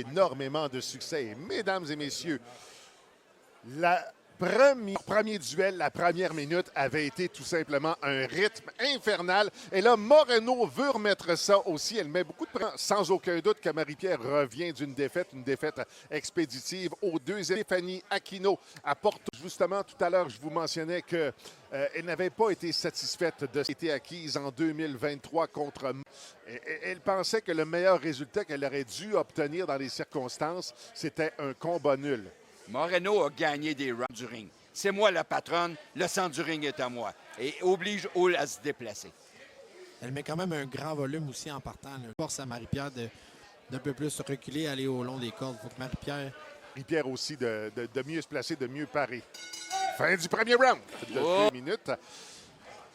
Énormément de succès. Et mesdames et messieurs, premier duel, la première minute avait été tout simplement un rythme infernal. Et là, Moreno veut remettre ça aussi. Elle met beaucoup de pression. Sans aucun doute que Marie-Pierre revient d'une défaite, une défaite expéditive au deuxième. Stéphanie Aquino apporte justement tout à l'heure, je vous mentionnais que elle n'avait pas été satisfaite de ce qui était acquise en 2023 contre. Elle pensait que le meilleur résultat qu'elle aurait dû obtenir dans les circonstances, c'était un combat nul. Moreno a gagné des rounds du ring. C'est moi la patronne, le centre du ring est à moi. Et oblige Hull à se déplacer. Elle met quand même un grand volume aussi en partant. Elle force à Marie-Pierre d'un peu plus reculer, aller au long des cordes. Il faut que Marie-Pierre aussi de mieux se placer, de mieux parer. Fin du premier round de 2 minutes.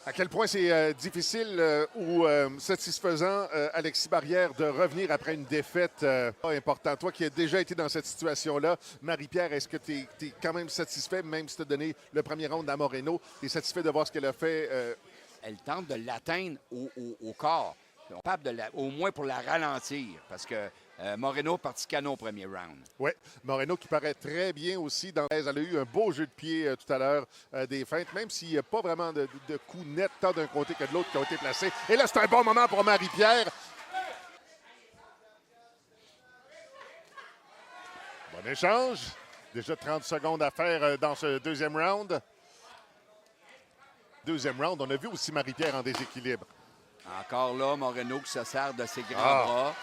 À quel point c'est difficile ou satisfaisant, Alexis Barrière, de revenir après une défaite importante. Toi qui as déjà été dans cette situation-là, Marie-Pierre, est-ce que tu es quand même satisfait, même si tu as donné le premier round à Moreno, tu es satisfait de voir ce qu'elle a fait? Elle tente de l'atteindre au corps. On parle au moins pour la ralentir, parce que Moreno est parti canon au premier round. Oui, Moreno qui paraît très bien aussi. Elle a eu un beau jeu de pied tout à l'heure, des feintes, même s'il n'y a pas vraiment de coups nets tant d'un côté que de l'autre qui ont été placés. Et là, c'est un bon moment pour Marie-Pierre. Bon échange. Déjà 30 secondes à faire dans ce deuxième round. Deuxième round, on a vu aussi Marie-Pierre en déséquilibre. Encore là, Moreno qui se sert de ses grands bras.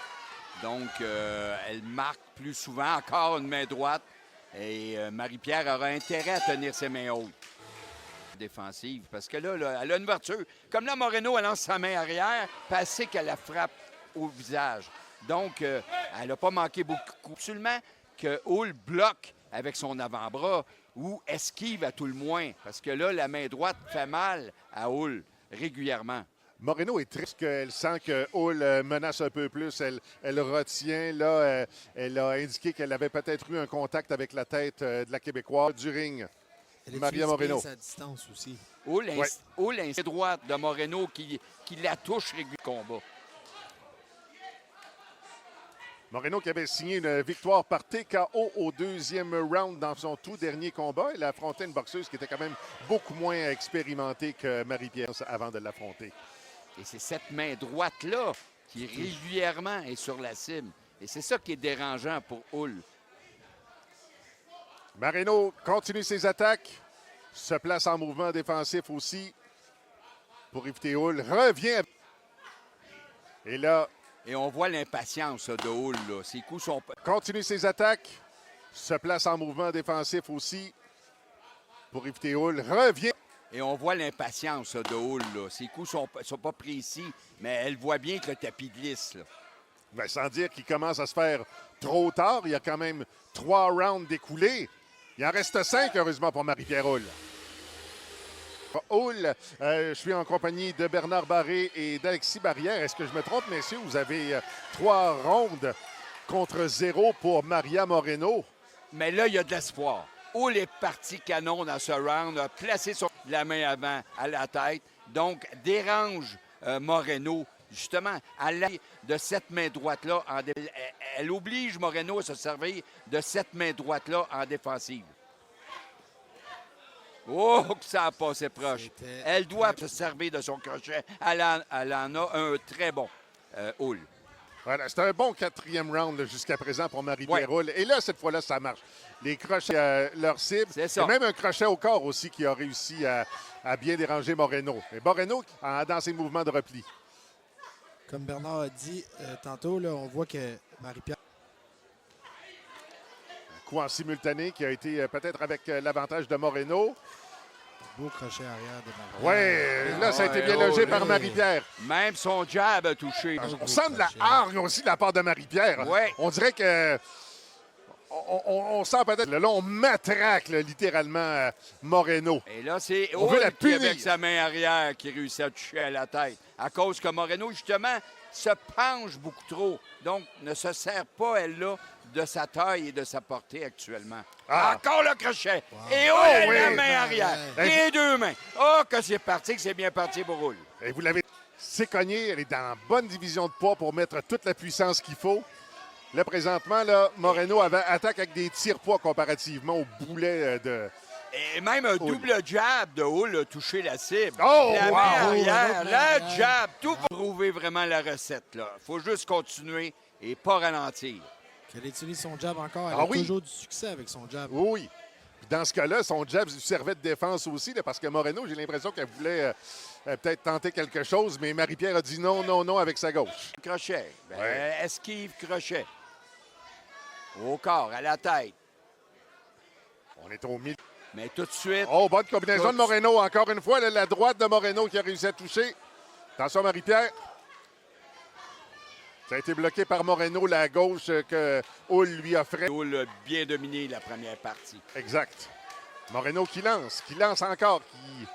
Donc, elle marque plus souvent. Encore une main droite. Et Marie-Pierre aura intérêt à tenir ses mains hautes. Défensive. Parce que là, elle a une ouverture. Comme là, Moreno, elle lance sa main arrière. Puis elle sait qu'elle la frappe au visage. Donc, elle n'a pas manqué beaucoup de coups. Absolument que Hull bloque avec son avant-bras ou esquive à tout le moins. Parce que là, la main droite fait mal à Hull régulièrement. Moreno est triste qu'elle sent que Hull menace un peu plus. Elle retient. Là, elle a indiqué qu'elle avait peut-être eu un contact avec la tête de la Québécoise du ring. Maria Moreno. sa distance aussi. Hull a une droite de Moreno qui la touche régulièrement combat. Moreno qui avait signé une victoire par TKO au deuxième round dans son tout dernier combat. Elle a affronté une boxeuse qui était quand même beaucoup moins expérimentée que Marie-Pierre avant de l'affronter. Et c'est cette main droite-là qui régulièrement est sur la cible. Et c'est ça qui est dérangeant pour Hull. Moreno continue ses attaques, se place en mouvement défensif aussi pour éviter Hull. Revient. Et là... Et on voit l'impatience de Hull. Là. Ses coups sont... Continue ses attaques, se place en mouvement défensif aussi pour éviter Hull. Revient. Et on voit l'impatience de Hull. Là. Ses coups sont pas précis, mais elle voit bien que le tapis glisse. Là. Ben, sans dire qu'il commence à se faire trop tard. Il y a quand même 3 rounds découlés. Il en reste 5, heureusement, pour Marie-Pierre Hull. Hull, je suis en compagnie de Bernard Barré et d'Alexis Barrière. Est-ce que je me trompe, messieurs? Vous avez 3 rondes contre 0 pour Maria Moreno. Mais là, il y a de l'espoir. Hull est parti canon dans ce round, a placé la main avant à la tête, donc dérange Moreno, justement, à l'aide de cette main droite-là. Elle oblige Moreno à se servir de cette main droite-là en défensive. Oh, que ça a passé proche. Elle doit se servir de son crochet. Elle en a un très bon, Hull. Voilà, c'était un bon 4e round jusqu'à présent pour Marie-Pierre Hull. Et là, cette fois-là, ça marche. Les crochets, leur cible. C'est ça. Et même un crochet au corps aussi qui a réussi à bien déranger Moreno. Et Moreno, dans ses mouvements de repli. Comme Bernard a dit tantôt, là, on voit que Marie-Pierre... Un coup en simultané qui a été peut-être avec l'avantage de Moreno. Beau crochet arrière de Marie-Pierre. Oui, là, ça a été bien logé par Marie-Pierre. Même son jab a touché. On sent de la hargne aussi de la part de Marie-Pierre. Ouais. On dirait que... On sent peut-être... Là, on matraque littéralement Moreno. Et là, c'est On veut la Hull qui, punir. avec sa main arrière, qui réussit à toucher à la tête. À cause que Moreno, justement, se penche beaucoup trop. Donc, ne se sert pas, elle, là, de sa taille et de sa portée actuellement. Ah. Encore le crochet. Wow. Et Hull, Oh, oui. la main arrière. Les 2 mains. Oh, que c'est parti, que c'est bien parti pour Hull. Et vous l'avez... C'est cogné. Elle est dans bonne division de poids pour mettre toute la puissance qu'il faut. Là, présentement, là, Moreno attaque avec des tirs-poids comparativement au boulet de... Et même un double jab de Hull a touché la cible. Oh, la wow! main arrière, L'autre main la arrière. jab, tout va trouver vraiment la recette. Il faut juste continuer et pas ralentir. Elle utilise son jab encore. Elle Ah a oui. toujours du succès avec son jab. Oui. Puis dans ce cas-là, son jab servait de défense aussi, là, parce que Moreno, j'ai l'impression qu'elle voulait peut-être tenter quelque chose, mais Marie-Pierre a dit non, non, non avec sa gauche. Crochet. Ben, Ouais. Esquive, crochet. Au corps, à la tête. On est au milieu. Mais tout de suite, Oh, bonne combinaison Oups. de Moreno. Encore une fois, là, la droite de Moreno qui a réussi à toucher. Attention, Marie-Pierre. Ça a été bloqué par Moreno, la gauche que Hull lui offrait. Hull a bien dominé la première partie. Exact. Moreno qui lance encore, qui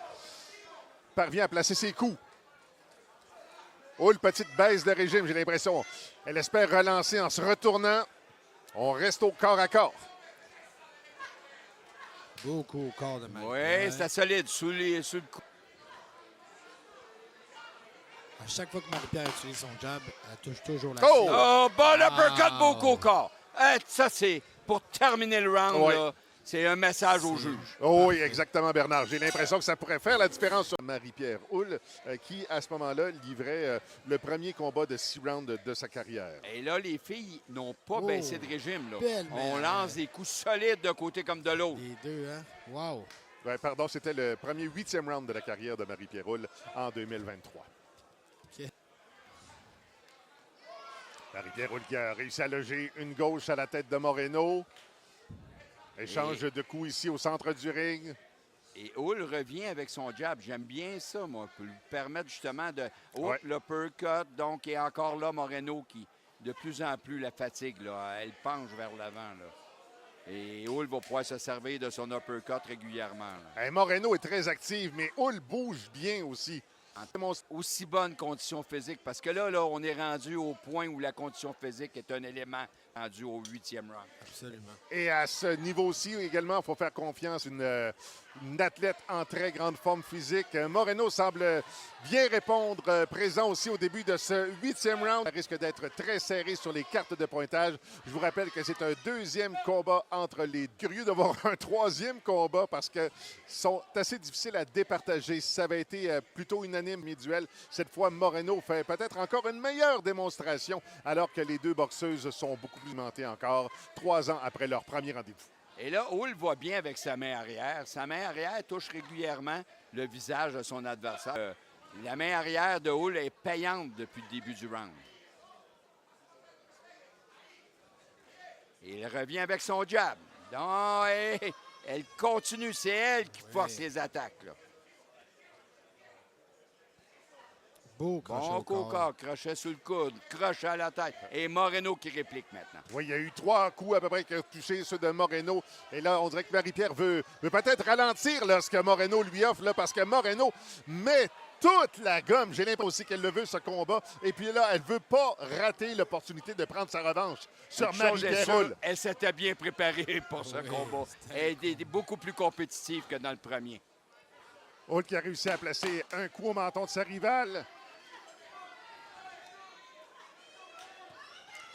parvient à placer ses coups. Hull, petite baisse de régime, j'ai l'impression. Elle espère relancer en se retournant. On reste au corps à corps. Beaucoup au corps de Oui, Marie-Pierre. c'était solide sous le coup. À chaque fois que Marie-Pierre utilise son jab, elle touche toujours la Oh! cible. Oh, bon uppercut, Wow. beaucoup au corps. Ça, c'est pour terminer le round. Ouais. Là, c'est un message au juge. Oh oui, exactement, Bernard. J'ai l'impression que ça pourrait faire la différence sur Marie-Pierre Hull, qui, à ce moment-là, livrait le premier combat de 6 rounds de sa carrière. Et là, les filles n'ont pas Oh, baissé de régime. Là. belle On main. lance des coups solides d'un côté comme de l'autre. Les deux, hein? Wow! Ouais, pardon, c'était le premier 8e round de la carrière de Marie-Pierre Hull en 2023. OK. Marie-Pierre Hull qui a réussi à loger une gauche à la tête de Moreno. Échange de coups ici au centre du ring. Et Hull revient avec son jab. J'aime bien ça, moi, pour lui permettre justement de... Oh, Ouais. l'uppercut. Donc, et encore là, Moreno qui, de plus en plus, la fatigue. Là, elle penche vers l'avant. Là. Et Hull va pouvoir se servir de son uppercut régulièrement. Là. Hey, Moreno est très active, mais Hull bouge bien aussi. En aussi bonne condition physique, parce que là, on est rendu au point où la condition physique est un élément rendu au 8e round. Absolument. Et à ce niveau-ci également, il faut faire confiance à une athlète en très grande forme physique. Moreno semble bien répondre, présent aussi au début de ce 8e round. Ça risque d'être très serré sur les cartes de pointage. Je vous rappelle que c'est un 2e combat entre les deux. Curieux de voir un 3e combat parce que sont assez difficiles à départager. Ça avait été plutôt unanime mi-duel. Cette fois, Moreno fait peut-être encore une meilleure démonstration alors que les deux boxeuses sont beaucoup plus mentées encore 3 ans après leur premier rendez-vous. Et là, Hull va bien avec sa main arrière. Sa main arrière touche régulièrement le visage de son adversaire. La main arrière de Hull est payante depuis le début du round. Il revient avec son jab. Non, elle continue. C'est elle qui force les attaques. Là. Beau crochet Bon au coup au corps. corps, crochet sous le coude, crochet à la tête. Et Moreno qui réplique maintenant. Oui, il y a eu 3 coups à peu près qui ont touché ceux de Moreno. Et là, on dirait que Marie-Pierre veut peut-être ralentir là, ce que Moreno lui offre, là, parce que Moreno met toute la gomme. J'ai l'impression aussi qu'elle le veut, ce combat. Et puis là, elle ne veut pas rater l'opportunité de prendre sa revanche sur Une chose est Marie-Pierre sûre, Hull. elle s'était bien préparée pour ce Oui, combat. Elle est beaucoup plus compétitive que dans le premier. Hull qui a réussi à placer un coup au menton de sa rivale.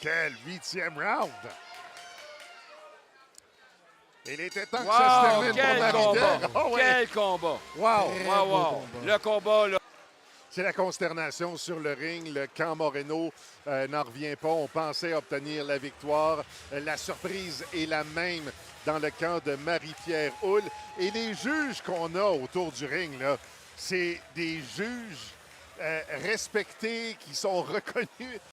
Quel 8e round! Il était temps que ça se termine Quel pour combat! Marie-Pierre. Oh, ouais. Quel combat! Wow! Très Wow, beau wow. combat. Le combat, là. C'est la consternation sur le ring. Le camp Moreno n'en revient pas. On pensait obtenir la victoire. La surprise est la même dans le camp de Marie-Pierre Hull. Et les juges qu'on a autour du ring, là, c'est des juges respectés, qui sont reconnus